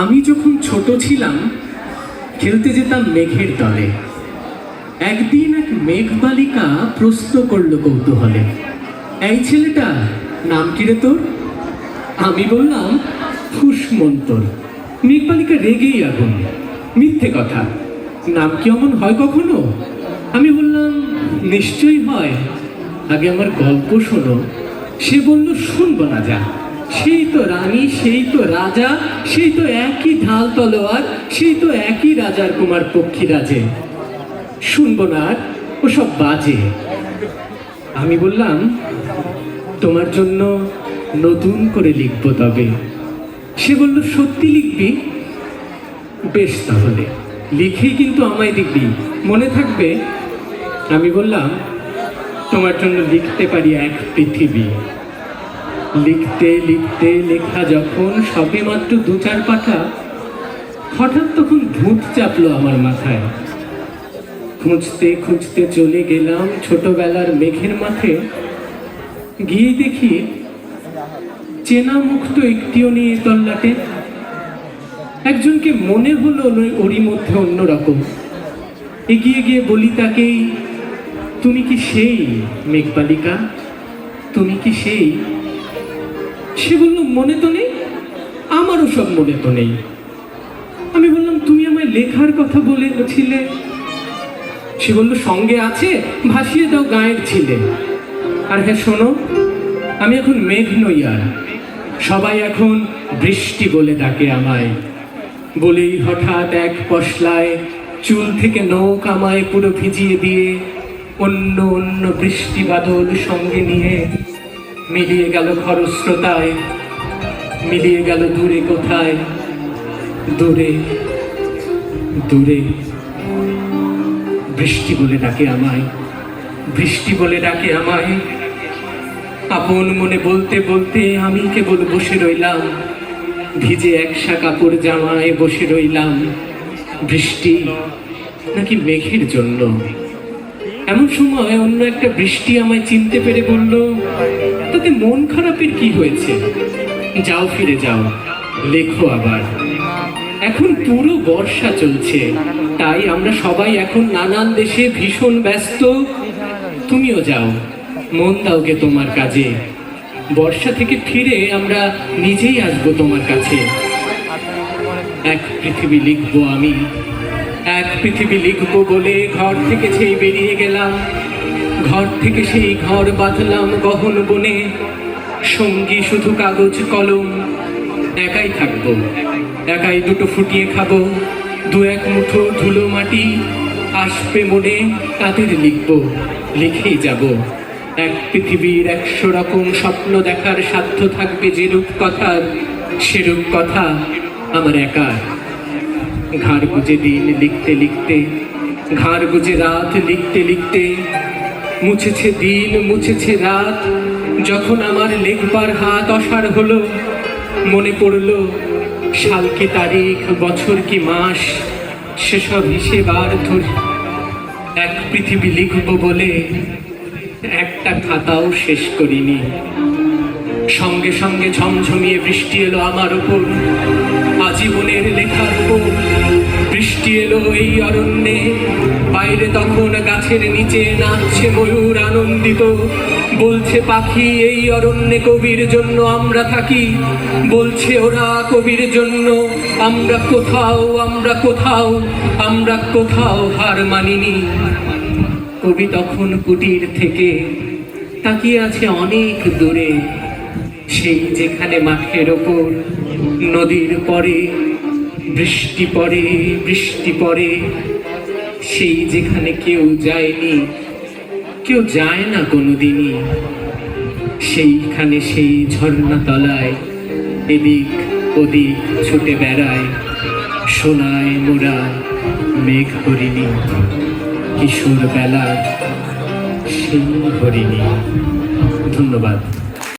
আমি যখন ছোট ছিলাম খেলতে যেতাম মেঘের দলে। একদিন এক মেঘবালিকা প্রশ্ন করলো কৌতূহলে, এই ছেলেটা নাম কি রে তোর? আমি বললাম ফুসমন্তর। মেঘবালিকা রেগেই আগুন, মিথ্যে কথা, নাম কি অমন হয় কখনো? আমি বললাম নিশ্চয়ই হয়, আগে আমার গল্প শোনো। সে বলল শুনবো না, যা, সেই তো রানী, সেই তো রাজা, সেই তো একই ঢাল তলোয়ার, সেই তো একই রাজার কুমার পক্ষী রাজে, শুনবো না আর, ওসব বাজে। আমি বললাম তোমার জন্য নতুন করে লিখবো তবে। সে বলল সত্যি লিখবি? বেশ, তাহলে লিখেই কিন্তু আমায় দিবি, মনে থাকবে? আমি বললাম তোমার জন্য লিখতে পারি এক পৃথিবী। লিখতে লিখতে লেখা যখন সবে মাত্র 2-4 পাতা, হঠাৎ তখন ভূত চাপলো আমার মাথায়। খুঁজতে খুঁজতে চলে গেলাম ছোটবেলার মেঘের মাঠে। গিয়ে দেখি চেনা মুখ তো একটিও নেই তল্লাটে। একজনকে মনে হলো ওরই মধ্যে অন্যরকম। এগিয়ে গিয়ে বলি তাকেই, তুমি কি সেই মেঘবালিকা? তুমি কি সেই? সে বলল মনে তো নেই, আমারও সব মনে তো নেই। আমি বললাম তুমি আমায় লেখার কথা বলেছিলে। সে বলল সঙ্গে আছে, ভাসিয়ে দাও গায়ের ছিলে। আর হ্যাঁ শোনো, আমি এখন মেঘ নই আর, সবাই এখন বৃষ্টি বলে ডাকে আমায়। বলেই হঠাৎ এক পশলায় চুল থেকে নখ আমায় পুরো ভিজিয়ে দিয়ে অন্য অন্য বৃষ্টি বাদল সঙ্গে নিয়ে মিলিয়ে গেল খরস্রোতায়, মিলিয়ে গেল দূরে কোথায়, দূরে দূরে। বৃষ্টি বলে ডাকে আমায়, বৃষ্টি বলে ডাকে আমায়। আপন মনে বলতে বলতে আমি কেবল বসে রইলাম, ভিজে একসা কাপড় জামায় বসে রইলাম। বৃষ্টি নাকি মেঘের জন্য? এমন সময় অন্য একটা বৃষ্টি আমায় চিনতে পেরে বলল, তাতে মন খারাপের কি হয়েছে? যাও, ফিরে যাও, লেখো আবার। এখন পুরো বর্ষা চলছে, তাই আমরা সবাই এখন নানান দেশে ভীষণ ব্যস্ত। তুমিও যাও, মন দাওকে তোমার কাজে। বর্ষা থেকে ফিরে আমরা নিজেই আসবো তোমার কাছে। এক পৃথিবী লিখবো আমি, এক পৃথিবী লিখবো বলে ঘর থেকে সেই বেরিয়ে গেলাম। ঘর থেকে সেই ঘর বাঁধলাম গহন বনে, সঙ্গী শুধু কাগজ কলম। একাই থাকবো, একাই দুটো ফুটিয়ে খাবো, 2-1 মুঠো ধুলো মাটি আসবে মনে, তাদের লিখবো, লিখেই যাব। এক পৃথিবীর 100 রকম স্বপ্ন দেখার সাধ্য থাকবে যেরূপ কথার, সেরূপ কথা আমার একার। ঘাড় গুজে দিন লিখতে লিখতে, ঘাড় গুজে রাত লিখতে লিখতে, মুছেছে দিন মুছেছে রাত। যখন আমার লেখবার হাত অসাড় হলো, মনে পড়লো সাল কি তারিখ, বছর কি মাস, সেসব হিসেব আর ধরি। এক পৃথিবী লিখবো বলে একটা খাতাও শেষ করিনি। সঙ্গে সঙ্গে ঝমঝমিয়ে বৃষ্টি এলো আমার উপর, আজীবনের লেখার উপর। বৃষ্টি এলো এই অরণ্যে, বাইরে তখন গাছের নিচে নাচছে ময়ূর আনন্দিত। বলছে পাখি এই অরণ্যে কবির জন্য আমরা থাকি, বলছে ওরা কবির জন্য আমরা কোথাও, আমরা কোথাও, আমরা কোথাও হার মানিনি। কবি তখন কুটির থেকে তাকিয়ে আছে অনেক দূরে, সেই যেখানে মাঠের ওপর নদীর পরে বৃষ্টি পড়ে, বৃষ্টি পড়ে। সেই যেখানে কেউ যায়নি, কেউ যায় না কোনোদিনই। সেইখানে সেই ঝর্ণা তলায় এদিক ওদিক ছুটে বেড়ায় সোনায় মোরা মেঘ হরিণী, কিশোর বেলার সেই হরিণী। ধন্যবাদ।